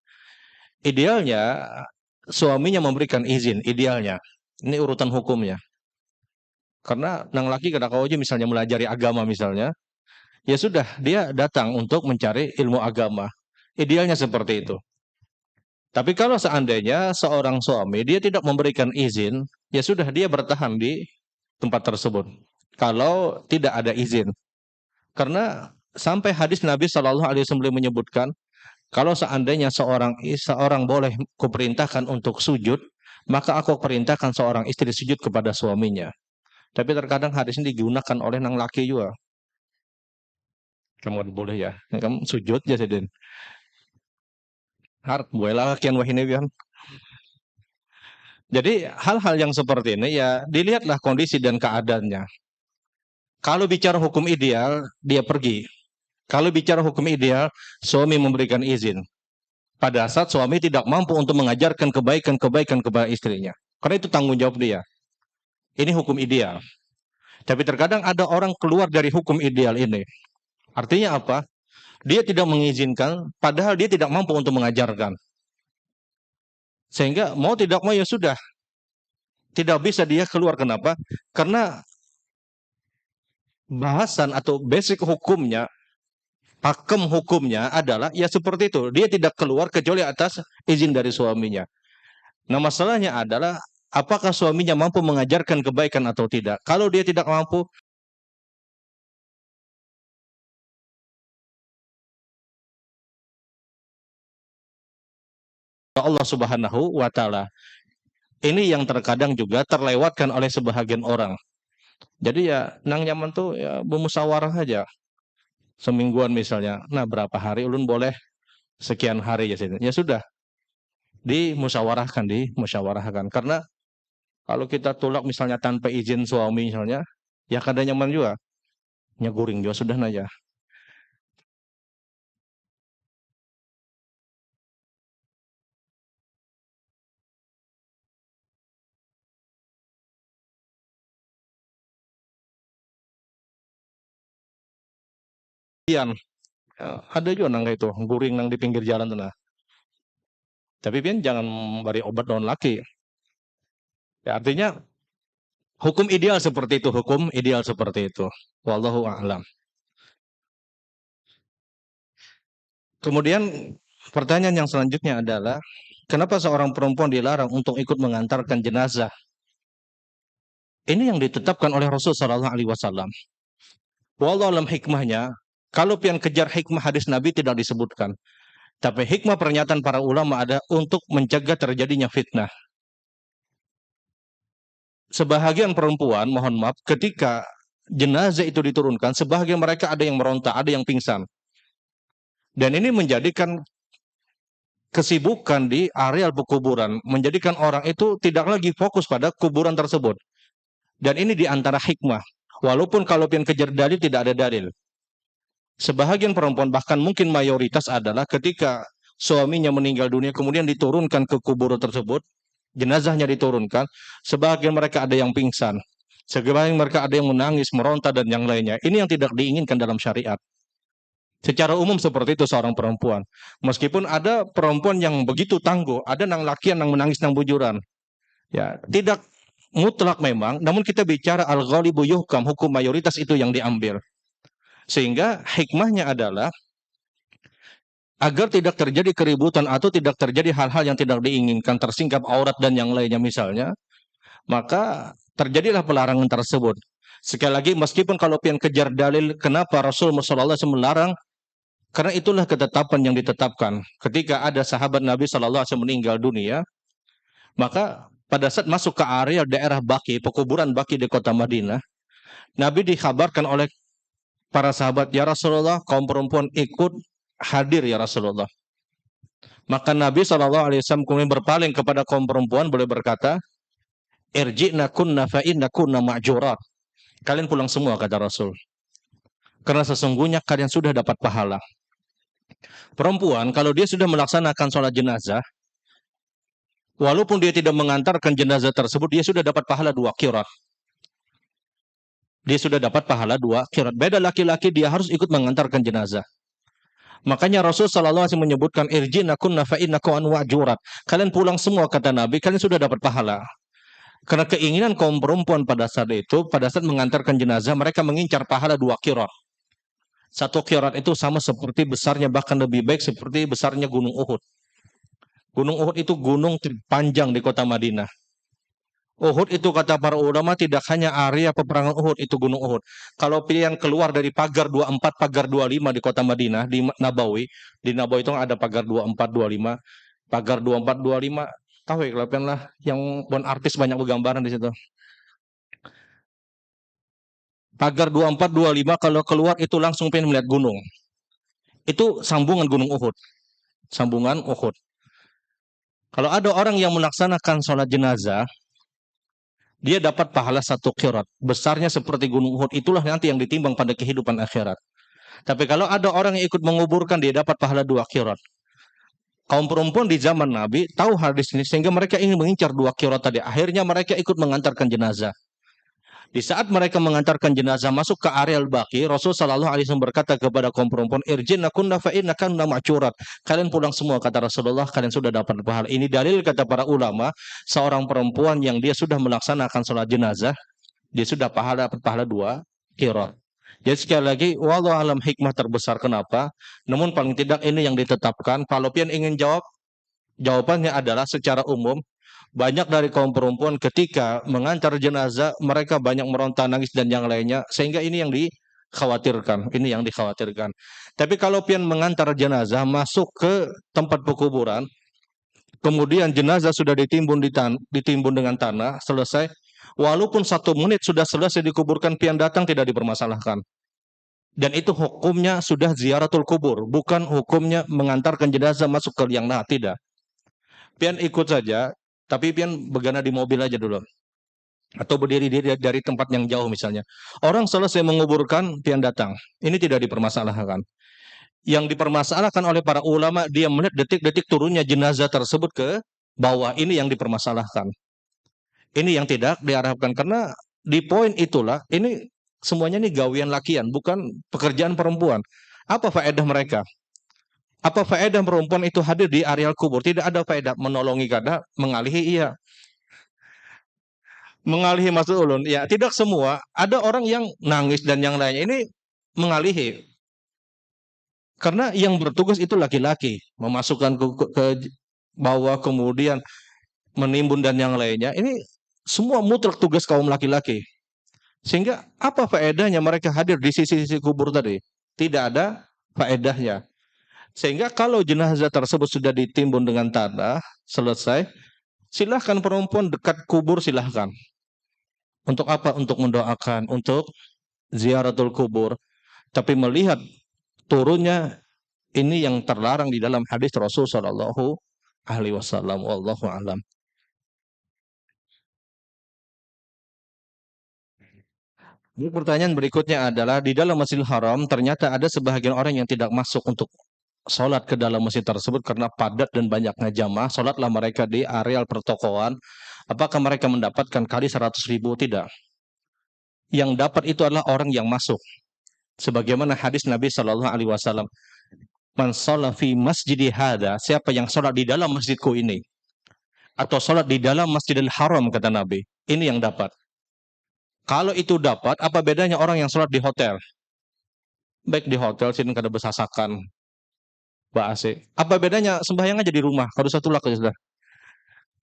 Idealnya suaminya memberikan izin, idealnya. Ini urutan hukumnya. Karena nang laki kada kau aja misalnya melajari agama misalnya, ya sudah dia datang untuk mencari ilmu agama. Idealnya seperti itu. Tapi kalau seandainya seorang suami dia tidak memberikan izin, ya sudah dia bertahan di tempat tersebut. Kalau tidak ada izin. Karena sampai hadis Nabi Shallallahu Alaihi Wasallam menyebutkan, kalau seandainya seorang boleh kuperintahkan untuk sujud, maka aku perintahkan seorang istri sujud kepada suaminya. Tapi terkadang hadis ini digunakan oleh nang laki juga. Kamu boleh ya, kamu sujud ya sedin. Harap boleh lah kian wahine bian. Jadi hal-hal yang seperti ini ya dilihatlah kondisi dan keadaannya. Kalau bicara hukum ideal, dia pergi. Kalau bicara hukum ideal, suami memberikan izin. Pada saat suami tidak mampu untuk mengajarkan kebaikan-kebaikan kepada istrinya. Karena itu tanggung jawab dia. Ini hukum ideal. Tapi terkadang ada orang keluar dari hukum ideal ini. Artinya apa? Dia tidak mengizinkan, padahal dia tidak mampu untuk mengajarkan. Sehingga mau tidak mau ya sudah. Tidak bisa dia keluar. Kenapa? Karena bahasan atau basic hukumnya, pakem hukumnya adalah ya seperti itu. Dia tidak keluar kecuali atas izin dari suaminya. Nah masalahnya adalah apakah suaminya mampu mengajarkan kebaikan atau tidak. Kalau dia tidak mampu, Allah Subhanahu wa taala. Ini yang terkadang juga terlewatkan oleh sebahagian orang. Jadi ya nang nyaman tuh ya bermusyawarah aja. Semingguan misalnya. Nah, berapa hari ulun boleh sekian hari ya sini. Ya sudah, dimusyawarahkan. Karena kalau kita tolak misalnya tanpa izin suami misalnya, ya kada nyaman juga. Nyeguring juga sudah aja. Pian, ada juga nang itu, guring nang di pinggir jalan tuh nah. Tapi pian jangan beri obat non laki. Ya, artinya hukum ideal seperti itu, hukum ideal seperti itu. Wallahu a'lam. Kemudian pertanyaan yang selanjutnya adalah kenapa seorang perempuan dilarang untuk ikut mengantarkan jenazah? Ini yang ditetapkan oleh Rasul Shallallahu Alaihi Wasallam. Wallahu alam hikmahnya, kalau pian kejar hikmah hadis Nabi tidak disebutkan. Tapi hikmah pernyataan para ulama ada untuk mencegah terjadinya fitnah. Sebahagian perempuan, mohon maaf, ketika jenazah itu diturunkan, sebahagian mereka ada yang meronta, ada yang pingsan. Dan ini menjadikan kesibukan di areal pekuburan, menjadikan orang itu tidak lagi fokus pada kuburan tersebut. Dan ini di antara hikmah. Walaupun kalau pian kejar dalil tidak ada dalil. Sebahagian perempuan bahkan mungkin mayoritas adalah ketika suaminya meninggal dunia kemudian diturunkan ke kuburan tersebut, jenazahnya diturunkan, sebahagian mereka ada yang pingsan, sebahagian mereka ada yang menangis, meronta dan yang lainnya. Ini yang tidak diinginkan dalam syariat. Secara umum seperti itu seorang perempuan. Meskipun ada perempuan yang begitu tangguh, ada nang lakian yang menangis nang bujuran. Ya, tidak mutlak memang, namun kita bicara al-ghalibu yuhkam, hukum mayoritas itu yang diambil. Sehingga hikmahnya adalah agar tidak terjadi keributan atau tidak terjadi hal-hal yang tidak diinginkan, tersingkap aurat dan yang lainnya misalnya, maka terjadilah pelarangan tersebut. Sekali lagi, meskipun kalau pian kejar dalil, kenapa Rasulullah SAW melarang? Karena itulah ketetapan yang ditetapkan. Ketika ada sahabat Nabi SAW meninggal dunia, maka pada saat masuk ke area daerah Baki, pekuburan Baki di kota Madinah, Nabi dikhabarkan oleh para sahabat, ya Rasulullah, kaum perempuan ikut hadir ya Rasulullah. Maka Nabi SAW kemudian berpaling kepada kaum perempuan, boleh berkata, irji'na kunna fa'inna kunna ma'jurat. Kalian pulang semua, kata Rasul. Karena sesungguhnya kalian sudah dapat pahala. Perempuan, kalau dia sudah melaksanakan sholat jenazah, walaupun dia tidak mengantarkan jenazah tersebut, dia sudah dapat pahala 2 qirat. Dia sudah dapat pahala 2 qirat. Beda laki-laki, dia harus ikut mengantarkan jenazah. Makanya Rasul SAW menyebutkan irjina kunna fa innakum wa'jurat. Kalian pulang semua, kata Nabi, kalian sudah dapat pahala. Karena keinginan kaum perempuan pada saat itu, pada saat mengantarkan jenazah, mereka mengincar pahala 2 qirat. 1 qirat itu sama seperti besarnya, bahkan lebih baik seperti besarnya Gunung Uhud. Gunung Uhud itu gunung terpanjang di kota Madinah. Uhud itu kata para ulama tidak hanya area peperangan Uhud, itu Gunung Uhud. Kalau pilihan keluar dari pagar 24, pagar 25 di kota Madinah, di Nabawi itu ada pagar 24, 25, pagar 24, 25, tahu ya kalian lah, yang bon artis banyak bergambaran di situ. Pagar 24, 25 kalau keluar itu langsung pengen melihat gunung. Itu sambungan Gunung Uhud. Sambungan Uhud. Kalau ada orang yang melaksanakan sholat jenazah, dia dapat pahala 1 qirat. Besarnya seperti Gunung Uhud. Itulah nanti yang ditimbang pada kehidupan akhirat. Tapi kalau ada orang yang ikut menguburkan, dia dapat pahala 2 qirat. Kaum perempuan di zaman Nabi tahu hadis ini sehingga mereka ingin mengincar 2 qirat tadi. Akhirnya mereka ikut mengantarkan jenazah. Di saat mereka mengantarkan jenazah masuk ke areal baki, Rasul Shallallahu Alaihi Wasallam berkata kepada kaum perempuan, "Irjinna kunna fa inna kunna ma'curat." Kalian pulang semua, kata Rasulullah, kalian sudah dapat pahala. Ini dalil kata para ulama, seorang perempuan yang dia sudah melaksanakan sholat jenazah, dia sudah dapat pahala 2 qirat. Jadi sekali lagi, wallahu alam hikmah terbesar kenapa. Namun paling tidak ini yang ditetapkan. Kalau pian ingin jawab, jawabannya adalah secara umum banyak dari kaum perempuan ketika mengantar jenazah mereka banyak meronta, nangis dan yang lainnya, sehingga ini yang dikhawatirkan. Ini yang dikhawatirkan. Tapi kalau pian mengantar jenazah masuk ke tempat pekuburan, kemudian jenazah sudah ditimbun dengan tanah, selesai. Walaupun 1 menit sudah selesai dikuburkan, pian datang tidak dipermasalahkan. Dan itu hukumnya sudah ziaratul kubur, bukan hukumnya mengantarkan jenazah masuk ke liang lahat, tidak. Pian ikut saja, tapi pian begana di mobil aja dulu. Atau berdiri dari tempat yang jauh misalnya. Orang selesai menguburkan, pian datang. Ini tidak dipermasalahkan. Yang dipermasalahkan oleh para ulama, dia melihat detik-detik turunnya jenazah tersebut ke bawah. Ini yang dipermasalahkan. Ini yang tidak diharapkan. Karena di poin itulah, ini semuanya ini gawian lakian, bukan pekerjaan perempuan. Apa faedah mereka? Apa faedah perempuan itu hadir di areal kubur? Tidak ada faedah. Menolongi kada, mengalihi iya. Mengalihi maksud ulun, ya tidak semua. Ada orang yang nangis dan yang lainnya. Ini mengalihi. Karena yang bertugas itu laki-laki. Memasukkan ke bawah, kemudian menimbun dan yang lainnya. Ini semua mutlak tugas kaum laki-laki. Sehingga apa faedahnya mereka hadir di sisi-sisi kubur tadi? Tidak ada faedahnya. Sehingga kalau jenazah tersebut sudah ditimbun dengan tanah, selesai, silahkan perempuan dekat kubur, silahkan. Untuk apa? Untuk mendoakan, untuk ziaratul kubur. Tapi melihat turunnya, ini yang terlarang di dalam hadis Rasul Shallallahu Alaihi Wasallam. Wallahu a'lam. Pertanyaan berikutnya adalah, di dalam Masjidil Haram ternyata ada sebahagian orang yang tidak masuk untuk sholat ke dalam masjid tersebut karena padat dan banyaknya jamaah. Sholatlah mereka di areal pertokoan. Apakah mereka mendapatkan kali 100.000? Tidak. Yang dapat itu adalah orang yang masuk. Sebagaimana hadis Nabi Shallallahu Alaihi Wasallam, "Man sholat fi masjidi hada," siapa yang sholat di dalam masjidku ini, atau sholat di dalam Masjidil Haram, kata Nabi, ini yang dapat. Kalau itu dapat, apa bedanya orang yang sholat di hotel? Baik di hotel sini kada besasakan, AC. Apa bedanya sembahyang aja di rumah? Kalau satu lah sudah.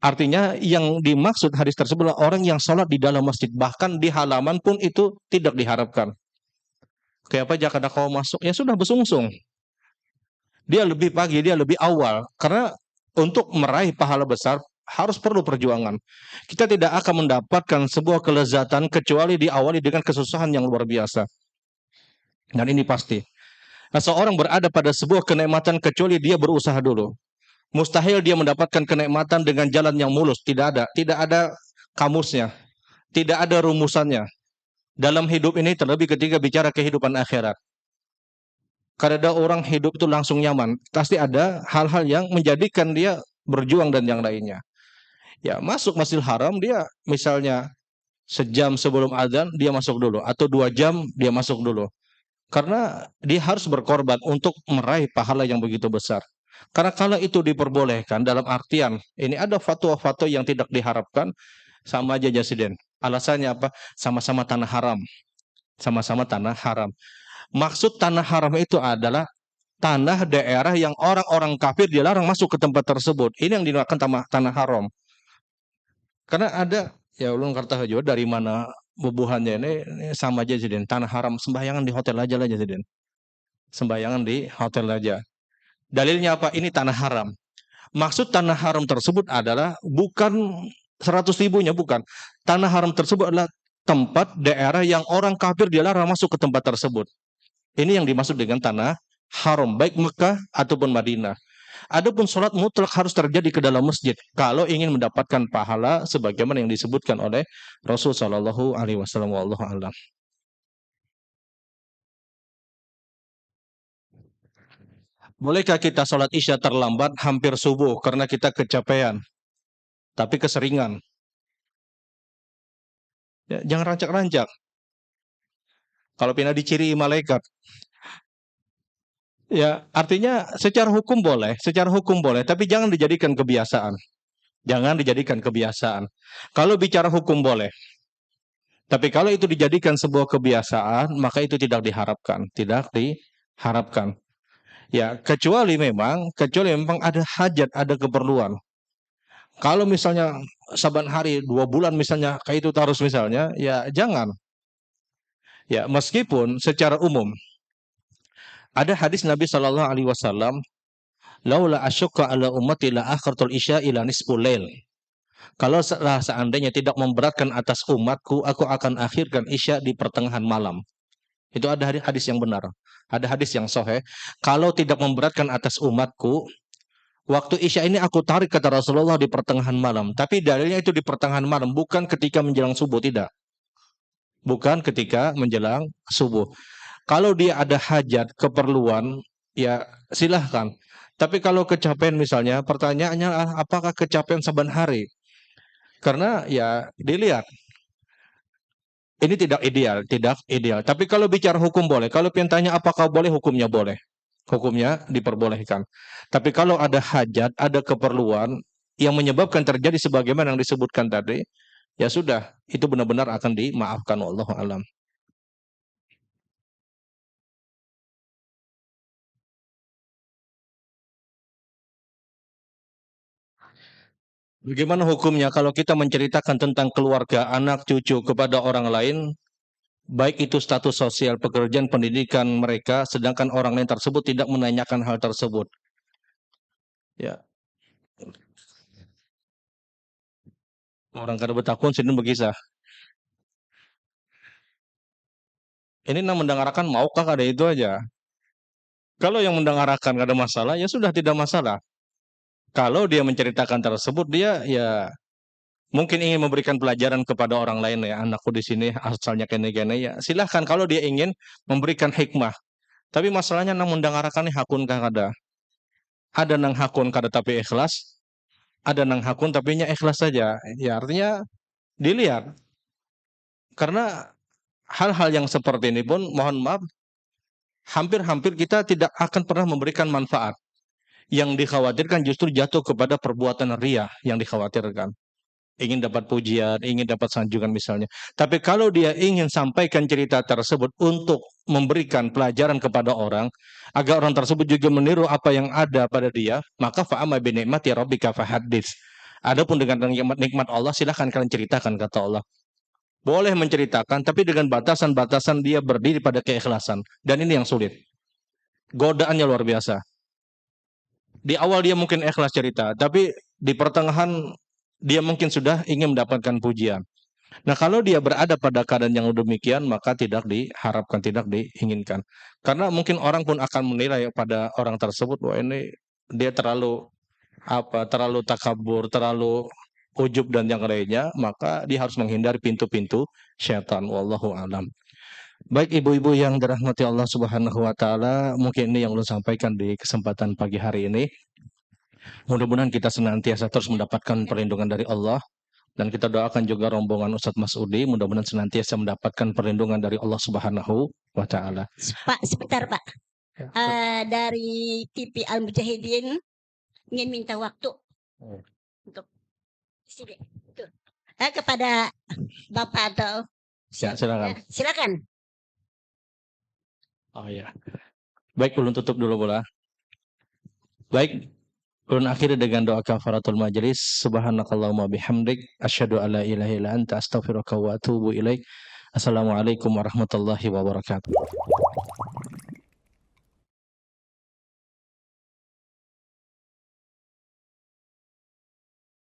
Artinya yang dimaksud hadis tersebut adalah orang yang sholat di dalam masjid, bahkan di halaman pun itu tidak diharapkan. Kayak apa jika kau masuk, ya sudah bersungsung. Dia lebih pagi, dia lebih awal, karena untuk meraih pahala besar harus perlu perjuangan. Kita tidak akan mendapatkan sebuah kelezatan kecuali diawali dengan kesusahan yang luar biasa. Dan ini pasti. Nah, seorang berada pada sebuah kenikmatan kecuali dia berusaha dulu. Mustahil dia mendapatkan kenikmatan dengan jalan yang mulus. Tidak ada kamusnya, tidak ada rumusannya. Dalam hidup ini, terlebih ketika bicara kehidupan akhirat. Karena ada orang hidup itu langsung nyaman, pasti ada hal-hal yang menjadikan dia berjuang dan yang lainnya. Ya, masuk Masjidil Haram, dia misalnya sejam sebelum azan dia masuk dulu, atau 2 jam dia masuk dulu. Karena dia harus berkorban untuk meraih pahala yang begitu besar. Karena kalau itu diperbolehkan, dalam artian ini ada fatwa-fatwa yang tidak diharapkan, sama aja jasiden. Alasannya apa? Sama-sama tanah haram. Sama-sama tanah haram. Maksud tanah haram itu adalah tanah daerah yang orang-orang kafir dilarang masuk ke tempat tersebut. Ini yang dinamakan tanah haram. Karena ada, ya ulun kata juga dari mana bubuhannya ini sama aja jasiden. Tanah haram, sembayangan di hotel aja lah jasiden. Sembayangan di hotel aja. Dalilnya apa? Ini tanah haram. Maksud tanah haram tersebut adalah bukan 100.000-nya, bukan. Tanah haram tersebut adalah tempat daerah yang orang kafir dilarang masuk ke tempat tersebut. Ini yang dimaksud dengan tanah haram, baik Mekah ataupun Madinah. Adapun sholat mutlak harus terjadi ke dalam masjid kalau ingin mendapatkan pahala sebagaimana yang disebutkan oleh Rasul Shallallahu Alaihi Wasallam. Wallahu a'lam. Bolehkah kita sholat isya terlambat hampir subuh karena kita kecapean, tapi keseringan? Ya, jangan rancak-rancak. Kalau pindah diciri malaikat, ya artinya secara hukum boleh, tapi jangan dijadikan kebiasaan. Jangan dijadikan kebiasaan. Kalau bicara hukum boleh, tapi kalau itu dijadikan sebuah kebiasaan, maka itu tidak diharapkan, tidak diharapkan. Ya, kecuali memang ada hajat, ada keperluan. Kalau misalnya saban hari 2 bulan misalnya kayak itu terus misalnya, ya jangan. Ya, meskipun secara umum ada hadis Nabi Shallallahu Alaihi Wasallam, laula asyukka ala ummati la akhartul isya ila nisful lail. Kalau seandainya tidak memberatkan atas umatku, aku akan akhirkan isya di pertengahan malam. Itu ada hadis yang benar. Ada hadis yang sahih. Kalau tidak memberatkan atas umatku, waktu isya ini aku tarik kata Rasulullah di pertengahan malam. Tapi dalilnya itu di pertengahan malam, bukan ketika menjelang subuh, tidak. Bukan ketika menjelang subuh. Kalau dia ada hajat, keperluan, ya silahkan. Tapi kalau kecapean misalnya, pertanyaannya apakah kecapean saban hari? Karena ya dilihat, ini tidak ideal, tidak ideal. Tapi kalau bicara hukum boleh. Kalau tanya apakah boleh, hukumnya boleh. Hukumnya diperbolehkan. Tapi kalau ada hajat, ada keperluan yang menyebabkan terjadi sebagaimana yang disebutkan tadi, ya sudah, itu benar-benar akan dimaafkan. Wallahu alam. Bagaimana hukumnya kalau kita menceritakan tentang keluarga, anak, cucu kepada orang lain, baik itu status sosial, pekerjaan, pendidikan mereka, sedangkan orang lain tersebut tidak menanyakan hal tersebut? Ya, orang kada betakun sini berkisah. Ini mendengarkan maukah ada itu aja. Kalau yang mendengarkan ada masalah, ya sudah tidak masalah. Kalau dia menceritakan tersebut, dia ya mungkin ingin memberikan pelajaran kepada orang lain, ya anakku di sini asalnya kene-kene, ya silahkan kalau dia ingin memberikan hikmah. Tapi masalahnya nang mendengarkan hakun kada. Ada nang hakun kada tapi ikhlas, ada nang hakun tapi nya ikhlas saja. Ya artinya dilihat. Karena hal-hal yang seperti ini pun mohon maaf hampir-hampir kita tidak akan pernah memberikan manfaat. Yang dikhawatirkan justru jatuh kepada perbuatan ria yang dikhawatirkan. Ingin dapat pujian, ingin dapat sanjungan misalnya. Tapi kalau dia ingin sampaikan cerita tersebut untuk memberikan pelajaran kepada orang, agar orang tersebut juga meniru apa yang ada pada dia, maka fa'ama binikmati rabbika fahaddits. Adapun dengan nikmat Allah, silahkan kalian ceritakan, kata Allah. Boleh menceritakan, tapi dengan batasan-batasan dia berdiri pada keikhlasan. Dan ini yang sulit. Godaannya luar biasa. Di awal dia mungkin ikhlas cerita, tapi di pertengahan dia mungkin sudah ingin mendapatkan pujian. Nah, kalau dia berada pada keadaan yang demikian, maka tidak diharapkan, tidak diinginkan. Karena mungkin orang pun akan menilai pada orang tersebut, wah ini dia terlalu takabur, terlalu ujub dan yang lainnya, maka dia harus menghindari pintu-pintu syaitan. Wallahu alam. Baik ibu-ibu yang dirahmati Allah Subhanahu wa taala, mungkin ini yang ulun sampaikan di kesempatan pagi hari ini. Mudah-mudahan kita senantiasa terus mendapatkan perlindungan dari Allah, dan kita doakan juga rombongan Ustadz Masudi mudah-mudahan senantiasa mendapatkan perlindungan dari Allah Subhanahu wa taala. Pak, sebentar Pak. Dari TV Al Mujahidin ingin minta waktu untuk sini. Kepada Bapak atau Ya, silakan. Silakan. Oh ya. Baik, ulun tutup dulu bola. Baik, ulun akhiri dengan doa kafaratul majelis. Subhanakallahumma bihamdik asyhadu alla ilaha illa anta astaghfiruka wa atubu ilaik. Assalamualaikum warahmatullahi wabarakatuh.